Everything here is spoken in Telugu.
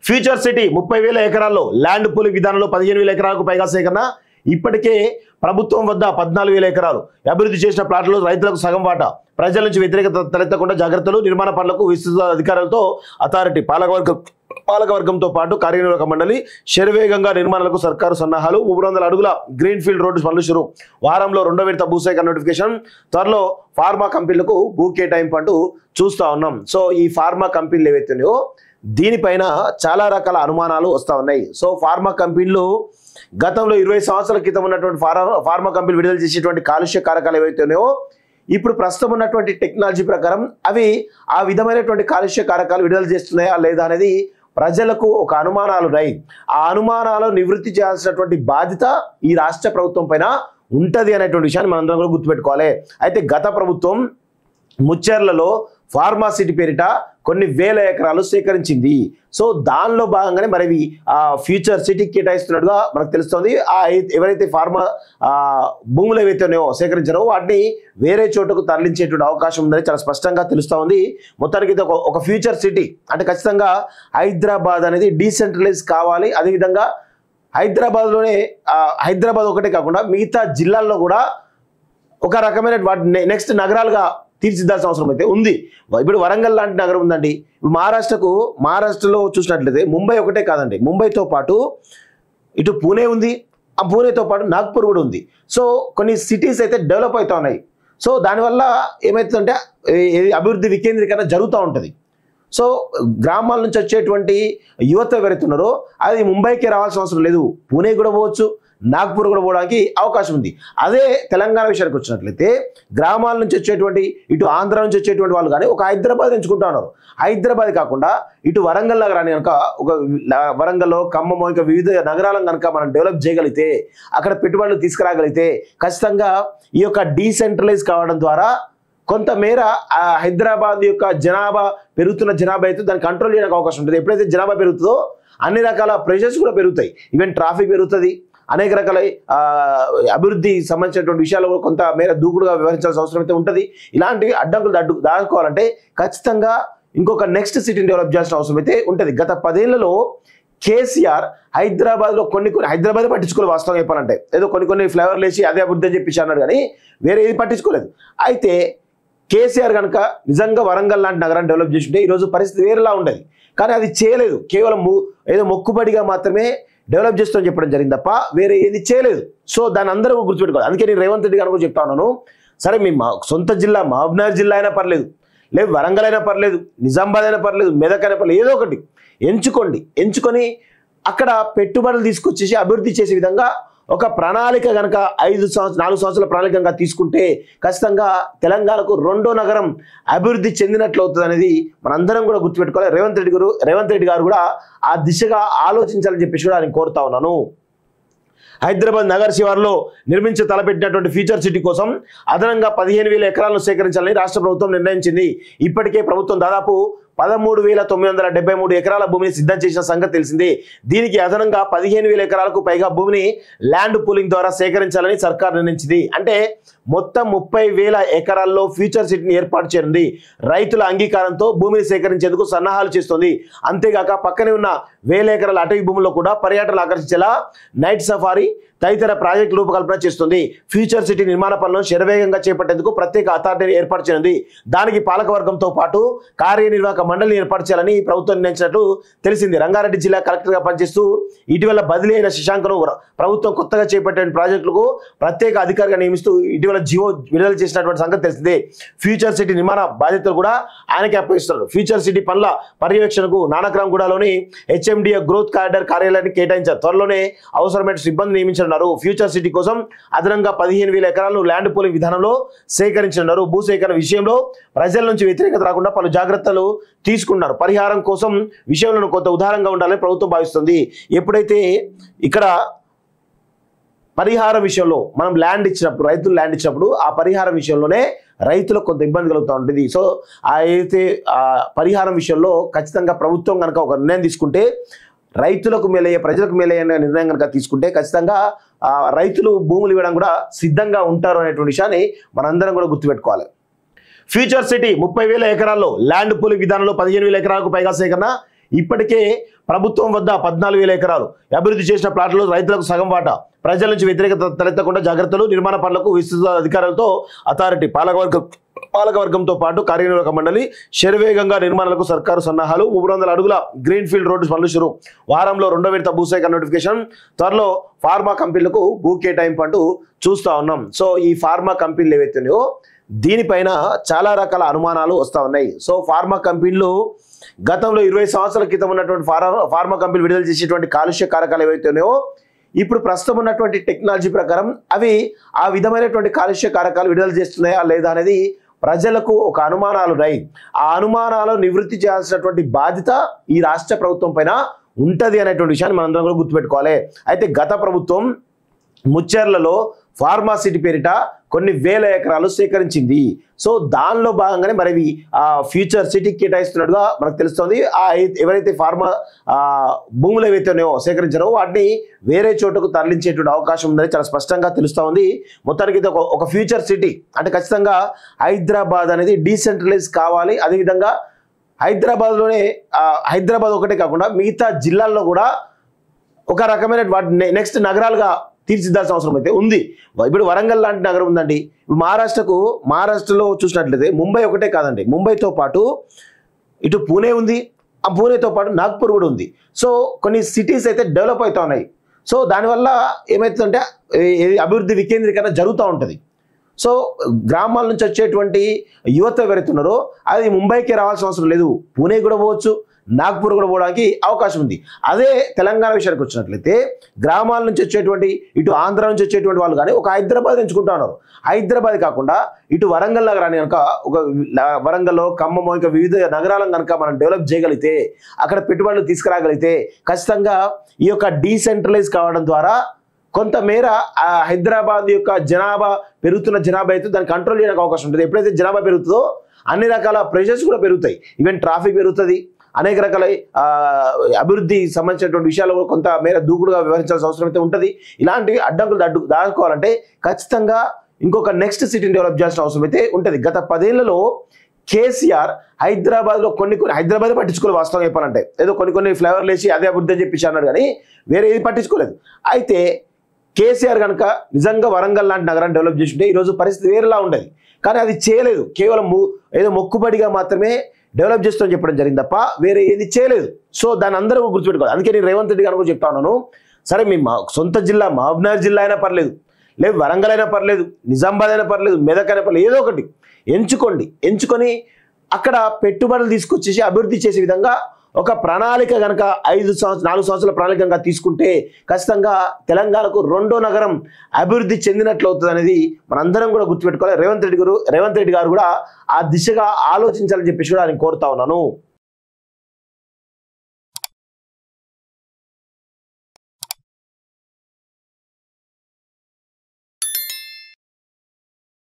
ఫ్యూచర్ సిటీ 30,000 ఎకరాల్లో ల్యాండ్ పూలింగ్ విధానంలో 15,000 ఎకరాలకు పైగా సేకరణ. ఇప్పటికే ప్రభుత్వం వద్ద 14,000 ఎకరాలు అభివృద్ధి చేసిన ప్లాట్లలో రైతులకు సగం వాటా. ప్రజల నుంచి వ్యతిరేకత తలెత్తకుండా జాగ్రత్తలు. నిర్మాణ పనులకు విస్తృత అధికారులతో అథారిటీ. పాలకవర్గంతో పాటు కార్యనిర్వాహక మండలి. శరవేగంగా నిర్మాణాలకు సర్కారు సన్నాహాలు. 300 అడుగుల గ్రీన్ ఫీల్డ్ రోడ్డు పనులు షురు. వారంలో 2వ విడత భూసేకరణ నోటిఫికేషన్. త్వరలో ఫార్మా కంపెనీలకు భూ కేటాయింపు అంటూ చూస్తూ ఉన్నాం. సో ఈ ఫార్మా కంపెనీలు ఏవైతున్నాయో దీనిపైన చాలా రకాల అనుమానాలు వస్తూ ఉన్నాయి. సో ఫార్మా కంపెనీలు గతంలో 20 సంవత్సరాల క్రితం ఉన్నటువంటి ఫార్మా కంపెనీలు విడుదల చేసేటువంటి కాలుష్య కారకాలు ఏవైతున్నాయో ఇప్పుడు ప్రస్తుతం ఉన్నటువంటి టెక్నాలజీ ప్రకారం అవి ఆ విధమైనటువంటి కాలుష్య కారకాలు విడుదల చేస్తున్నాయా లేదా అనేది ప్రజలకు ఒక అనుమానాలు ఉన్నాయి. ఆ అనుమానాలు నివృత్తి చేయాల్సినటువంటి బాధ్యత ఈ రాష్ట్ర ప్రభుత్వం పైన ఉంటుంది అనేటువంటి విషయాన్ని మనందరం కూడా గుర్తుపెట్టుకోవాలి. అయితే గత ప్రభుత్వం ముచ్చెర్లలో ఫార్మా సిటీ పేరిట కొన్ని వేల ఎకరాలు సేకరించింది. సో దానిలో భాగంగానే మరి ఫ్యూచర్ సిటీకి కేటాయిస్తున్నట్టుగా మనకు తెలుస్తుంది. ఎవరైతే ఫార్మా భూములు ఏవైతే ఉన్నాయో సేకరించారో వాటిని వేరే చోటుకు తరలించేటువంటి అవకాశం ఉందని చాలా స్పష్టంగా తెలుస్తూ ఉంది. మొత్తానికి ఒక ఫ్యూచర్ సిటీ అంటే ఖచ్చితంగా హైదరాబాద్ అనేది డీసెంట్రలైజ్ కావాలి. అదేవిధంగా హైదరాబాద్ ఒకటే కాకుండా మిగతా జిల్లాల్లో కూడా ఒక రకమైన వాటి నెక్స్ట్ నగరాలుగా తీర్చిదిద్దాల్సిన అవసరం అయితే ఉంది. ఇప్పుడు వరంగల్ లాంటి నగరం ఉందండి. ఇప్పుడు మహారాష్ట్రలో చూసినట్లయితే ముంబై ఒకటే కాదండి, ముంబైతో పాటు ఇటు పూణే ఉంది, ఆ పూణేతో పాటు నాగ్పూర్ కూడా ఉంది. సో కొన్ని సిటీస్ అయితే డెవలప్ అవుతూ ఉన్నాయి. సో దానివల్ల ఏమవుతుందంటే అభివృద్ధి వికేంద్రీకరణ జరుగుతూ ఉంటుంది. సో గ్రామాల నుంచి వచ్చేటువంటి యువత ఎవరైతున్నారో అది ముంబైకి రావాల్సిన అవసరం లేదు, పూణే కూడా పోవచ్చు, నాగ్పూర్ కూడా పోవడానికి అవకాశం ఉంది. అదే తెలంగాణ విషయానికి వచ్చినట్లయితే గ్రామాల నుంచి వచ్చేటువంటి ఇటు ఆంధ్ర నుంచి వచ్చేటువంటి వాళ్ళు కానీ ఒక హైదరాబాద్ ఎంచుకుంటా ఉన్నారు. హైదరాబాద్ కాకుండా ఇటు వరంగల్ నగరాన్ని కనుక ఒక వరంగల్లో ఖమ్మం ఇంకా వివిధ నగరాలను కనుక మనం డెవలప్ చేయగలిగితే అక్కడ పెట్టుబడులు తీసుకురాగలిగితే ఖచ్చితంగా ఈ యొక్క డీసెంట్రలైజ్ కావడం ద్వారా కొంతమేర హైదరాబాద్ యొక్క పెరుగుతున్న జనాభా అయితే దాన్ని కంట్రోల్ చేయడానికి అవకాశం ఉంటుంది. ఎప్పుడైతే జనాభా పెరుగుతుందో అన్ని రకాల ప్రెషర్స్ కూడా పెరుగుతాయి. ఈవెన్ ట్రాఫిక్ పెరుగుతుంది, అనేక రకాల అభివృద్ధి సంబంధించినటువంటి విషయాలు కూడా కొంత మేర దూకుడుగా వ్యవహరించాల్సిన అవసరం అయితే ఉంటుంది. ఇలాంటివి అడ్డంకులు దాచుకోవాలంటే ఖచ్చితంగా ఇంకొక నెక్స్ట్ సిటీని డెవలప్ చేయాల్సిన అవసరం అయితే ఉంటుంది. గత 10 ఏళ్లలో కేసీఆర్ హైదరాబాద్లో కొన్ని హైదరాబాద్ పట్టించుకోలేదు. వాస్తవం చెప్పాలంటే ఏదో కొన్ని ఫ్లేవర్లు వేసి అదే అభివృద్ధి అని చెప్పేసి అన్నాడు కానీ వేరే ఏది పట్టించుకోలేదు. అయితే కేసీఆర్ కనుక నిజంగా వరంగల్ లాంటి నగరాన్ని డెవలప్ చేస్తుంటే ఈరోజు పరిస్థితి వేరేలా ఉండేది. కానీ అది చేయలేదు. కేవలం ఏదో మొక్కుబడిగా మాత్రమే డెవలప్ చేస్తామని చెప్పడం జరిగింది తప్ప వేరే ఏది చేయలేదు. సో దాన్ని అందరూ గుర్తుపెట్టుకోవాలి. అందుకే నేను రేవంత్ రెడ్డి గారు కూడా చెప్తా ఉన్నాను, సరే మీ సొంత జిల్లా మహబూబ్నగర్ జిల్లా అయినా పర్లేదు, లేదు వరంగల్ అయినా పర్లేదు, నిజామాబాద్ అయినా పర్లేదు, మెదక్ అయినా పర్లేదు, ఏదో ఒకటి ఎంచుకొని అక్కడ పెట్టుబడులు తీసుకొచ్చేసి అభివృద్ధి చేసే విధంగా ఒక ప్రణాళిక కనుక 4 సంవత్సరాల ప్రణాళిక కనుక తీసుకుంటే ఖచ్చితంగా తెలంగాణకు 2వ నగరం అభివృద్ధి చెందినట్లు అవుతుంది అనేది మనందరం కూడా గుర్తుపెట్టుకోవాలి. రేవంత్ రెడ్డి గారు కూడా ఆ దిశగా ఆలోచించాలని చెప్పేసి కూడా నేను కోరుతా ఉన్నాను. హైదరాబాద్ నగర శివారులో నిర్మించ తలపెట్టినటువంటి ఫ్యూచర్ సిటీ కోసం అదనంగా 15,000 ఎకరాలను సేకరించాలని రాష్ట్ర ప్రభుత్వం నిర్ణయించింది. ఇప్పటికే ప్రభుత్వం దాదాపు 13,973 ఎకరాల భూమిని సిద్ధం చేసిన సంగతి తెలిసింది. దీనికి అదనంగా 15,000 ఎకరాలకు పైగా భూమిని ల్యాండ్ పూలింగ్ ద్వారా సేకరించాలని సర్కార్ నిర్ణయించింది. అంటే మొత్తం 30,000 ఎకరాల్లో ఫ్యూచర్ సిటీని ఏర్పాటు చేయనుంది. రైతుల అంగీకారంతో భూమిని సేకరించేందుకు సన్నాహాలు చేస్తుంది. అంతేగాక పక్కనే ఉన్న 1000 ఎకరాల అటవీ భూముల్లో కూడా పర్యాటకులు ఆకర్షించేలా నైట్ సఫారీ తదితర ప్రాజెక్టు రూపకల్పన చేస్తుంది. ఫ్యూచర్ సిటీ నిర్మాణ పనులను శరవేగంగా చేపట్టేందుకు ప్రత్యేక అథారిటీని ఏర్పాటు చేయనుంది. దానికి పాలకవర్గంతో పాటు కార్యనిర్వాహక మండలిని ఏర్పాటు చేయాలని ప్రభుత్వం నిర్ణయించినట్లు తెలిసింది. రంగారెడ్డి జిల్లా కలెక్టర్గా పనిచేస్తూ ఇటీవల బదిలీ అయిన శశాంక్ను ప్రభుత్వం కొత్తగా చేపట్టే ప్రాజెక్టులకు ప్రత్యేక అధికారిగా నియమిస్తూ ఇటీవల జీవో విడుదల చేసినటువంటి సంగతి తెలిసిందే. ఫ్యూచర్ సిటీ నిర్మాణ బాధ్యతలు కూడా ఆయనకి అప్పగిస్తున్నారు. ఫ్యూచర్ సిటీ పనుల పర్యవేక్షణకు నానక్రామ్గూడలోని HMDA గ్రోత్ కారిడార్ కార్యాలయాన్ని కేటాయించారు. త్వరలోనే అవసరమైన సిబ్బంది నియమించారు. ఫ్యూచర్ సిటీ కోసం అదనంగా 15,000 ఎకరాలను ల్యాండ్ పూలింగ్ విధానంలో సేకరించారు. భూసేకరణ విషయంలో ప్రజల నుంచి వ్యతిరేకత రాకుండా పలు జాగ్రత్తలు తీసుకున్నారు. పరిహారం కోసం విషయంలో కొంత ఉదారంగా ఉండాలని ప్రభుత్వం భావిస్తుంది. ఎప్పుడైతే ఇక్కడ పరిహారం విషయంలో మనం రైతులు ల్యాండ్ ఇచ్చినప్పుడు ఆ పరిహారం విషయంలోనే రైతులకు కొంత ఇబ్బంది కలుగుతూ ఉంటుంది. సో అయితే పరిహారం విషయంలో ఖచ్చితంగా ప్రభుత్వం కనుక ఒక నిర్ణయం తీసుకుంటే రైతులకు మేలయ్యే ప్రజలకు మేలయ్యే నిర్ణయం కనుక తీసుకుంటే ఖచ్చితంగా రైతులు భూములు ఇవ్వడం కూడా సిద్ధంగా ఉంటారు అనేటువంటి విషయాన్ని మనందరం కూడా గుర్తుపెట్టుకోవాలి. ఫ్యూచర్ సిటీ 30,000 ఎకరాల్లో ల్యాండ్ పూలింగ్ విధానంలో 15,000 ఎకరాలకు పైగా సేకరణ. ఇప్పటికే ప్రభుత్వం వద్ద 14,000 ఎకరాలు అభివృద్ధి చేసిన ప్లాట్లలో రైతులకు సగం వాటా. ప్రజల నుంచి వ్యతిరేకత తలెత్తకుండా జాగ్రత్తలు. నిర్మాణ పనులకు విస్తృత అధికారులతో అథారిటీ. పాలకవర్గంతో పాటు కార్యనిర్వాహక మండలి. శరవేగంగా నిర్మాణాలకు సర్కారు సన్నాహాలు. 300 అడుగుల గ్రీన్ ఫీల్డ్ రోడ్డు పనులు షురు. వారంలో 2వ విడత భూసేకరణ నోటిఫికేషన్. త్వరలో ఫార్మా కంపెనీలకు భూ కేటాయింపు అంటూ చూస్తూ ఉన్నాం. సో ఈ ఫార్మా కంపెనీలు ఏవైతున్నాయో దీనిపైన చాలా రకాల అనుమానాలు వస్తూ ఉన్నాయి. సో ఫార్మా కంపెనీలు గతంలో 20 సంవత్సరాల క్రితం ఉన్నటువంటి ఫార్మా కంపెనీలు విడుదల చేసేటువంటి కాలుష్య కారకాలు ఏవైతున్నాయో ఇప్పుడు ప్రస్తుతం ఉన్నటువంటి టెక్నాలజీ ప్రకారం అవి ఆ విధమైనటువంటి కాలుష్య కారకాలు విడుదల చేస్తున్నాయా లేదా అనేది ప్రజలకు ఒక అనుమానాలు ఉన్నాయి. ఆ అనుమానాలు నివృత్తి చేయాల్సినటువంటి బాధ్యత ఈ రాష్ట్ర ప్రభుత్వం పైన ఉంటది అనేటువంటి విషయాన్ని మనందరం కూడా గుర్తుపెట్టుకోవాలి. అయితే గత ప్రభుత్వం ముచ్చెర్లలో ఫార్మా సిటీ పేరిట కొన్ని వేల ఎకరాలు సేకరించింది. సో దానిలో భాగంగానే మరి ఫ్యూచర్ సిటీకి కేటాయిస్తున్నట్టుగా మనకు తెలుస్తుంది. ఎవరైతే ఫార్మా భూములు ఏవైతే ఉన్నాయో సేకరించారో వాటిని వేరే చోటుకు తరలించేటువంటి అవకాశం ఉందని చాలా స్పష్టంగా తెలుస్తూ ఉంది. మొత్తానికి ఇది ఒక ఫ్యూచర్ సిటీ అంటే ఖచ్చితంగా హైదరాబాద్ అనేది డీసెంట్రలైజ్ కావాలి. అదేవిధంగా హైదరాబాద్ ఒకటే కాకుండా మిగతా జిల్లాల్లో కూడా ఒక రకమైన నెక్స్ట్ నగరాలుగా తీర్చిదిద్దాల్సిన అవసరం అయితే ఉంది. ఇప్పుడు వరంగల్ లాంటి నగరం ఉందండి. మహారాష్ట్రలో చూసినట్లయితే ముంబై ఒకటే కాదండి, ముంబైతో పాటు ఇటు పూణే ఉంది, ఆ పూణేతో పాటు నాగ్పూర్ కూడా ఉంది. సో కొన్ని సిటీస్ అయితే డెవలప్ అవుతూ ఉన్నాయి. సో దానివల్ల ఏమవుతుందంటే అభివృద్ధి వికేంద్రీకరణ జరుగుతూ ఉంటుంది. సో గ్రామాల నుంచి వచ్చేటువంటి యువత ఎవరైతే ఉన్నారో అది ముంబైకి రావాల్సిన అవసరం లేదు, పూణే కూడా పోవచ్చు, నాగ్పూర్ కూడా పోవడానికి అవకాశం ఉంది. అదే తెలంగాణ విషయానికి వచ్చినట్లయితే గ్రామాల నుంచి వచ్చేటువంటి ఇటు ఆంధ్ర నుంచి వచ్చేటువంటి వాళ్ళు కానీ ఒక హైదరాబాద్ ఎంచుకుంటా ఉన్నారు. హైదరాబాద్ కాకుండా ఇటు వరంగల్ నగరాన్ని కనుక ఒక వరంగల్లో ఖమ్మం ఇంకా వివిధ నగరాలను కనుక మనం డెవలప్ చేయగలిగితే అక్కడ పెట్టుబడులు తీసుకురాగలిగితే ఖచ్చితంగా ఈ యొక్క డీసెంట్రలైజ్ కావడం ద్వారా కొంతమేర హైదరాబాద్ యొక్క పెరుగుతున్న జనాభా అయితే దాన్ని కంట్రోల్ చేయడానికి అవకాశం ఉంటుంది. ఎప్పుడైతే జనాభా పెరుగుతుందో అన్ని రకాల ప్రెషర్స్ కూడా పెరుగుతాయి. ఈవెన్ ట్రాఫిక్ పెరుగుతుంది, అనేక రకాల అభివృద్ధి సంబంధించినటువంటి విషయాలు కూడా కొంత మేర దూకుడుగా వ్యవహరించాల్సిన అవసరం అయితే ఉంటుంది. ఇలాంటివి అడ్డంకులు దాచుకోవాలంటే ఖచ్చితంగా ఇంకొక నెక్స్ట్ సిటీని డెవలప్ చేయాల్సిన అవసరం అయితే ఉంటుంది. గత 10 ఏళ్లలో కేసీఆర్ హైదరాబాద్లో హైదరాబాద్ పట్టించుకోలేదు. వాస్తవం చెప్పాలంటే ఏదో కొన్ని ఫ్లేవర్లు వేసి అదే అభివృద్ధి అని చెప్పేసి అన్నాడు కానీ వేరే ఏది పట్టించుకోలేదు. అయితే కేసీఆర్ కనుక నిజంగా వరంగల్ లాంటి నగరాన్ని డెవలప్ చేస్తుంటే ఈరోజు పరిస్థితి వేరేలా ఉండేది. కానీ అది చేయలేదు. కేవలం ఏదో మొక్కుబడిగా మాత్రమే డెవలప్ చేస్తామని చెప్పడం జరిగింది తప్ప వేరే ఏది చేయలేదు. సో దాన్ని అందరూ గుర్తుపెట్టుకోవాలి. అందుకే నేను రేవంత్ రెడ్డి గారు కూడా చెప్తా ఉన్నాను, సరే మీ సొంత జిల్లా మహబూబ్నగర్ జిల్లా అయినా పర్లేదు, లేదు వరంగల్ అయినా పర్లేదు, నిజామాబాద్ అయినా పర్లేదు, మెదక్ అయినా పర్లేదు, ఏదో ఒకటి ఎంచుకొని అక్కడ పెట్టుబడులు తీసుకొచ్చేసి అభివృద్ధి చేసే విధంగా ఒక ప్రణాళిక కనుక 4 సంవత్సరాల ప్రణాళిక కనుక తీసుకుంటే ఖచ్చితంగా తెలంగాణకు 2వ నగరం అభివృద్ధి చెందినట్లు అవుతుంది అనేది మనందరం కూడా గుర్తుపెట్టుకోవాలి. రేవంత్ రెడ్డి గారు కూడా ఆ దిశగా ఆలోచించాలని చెప్పేసి కూడా నేను కోరుతా ఉన్నాను.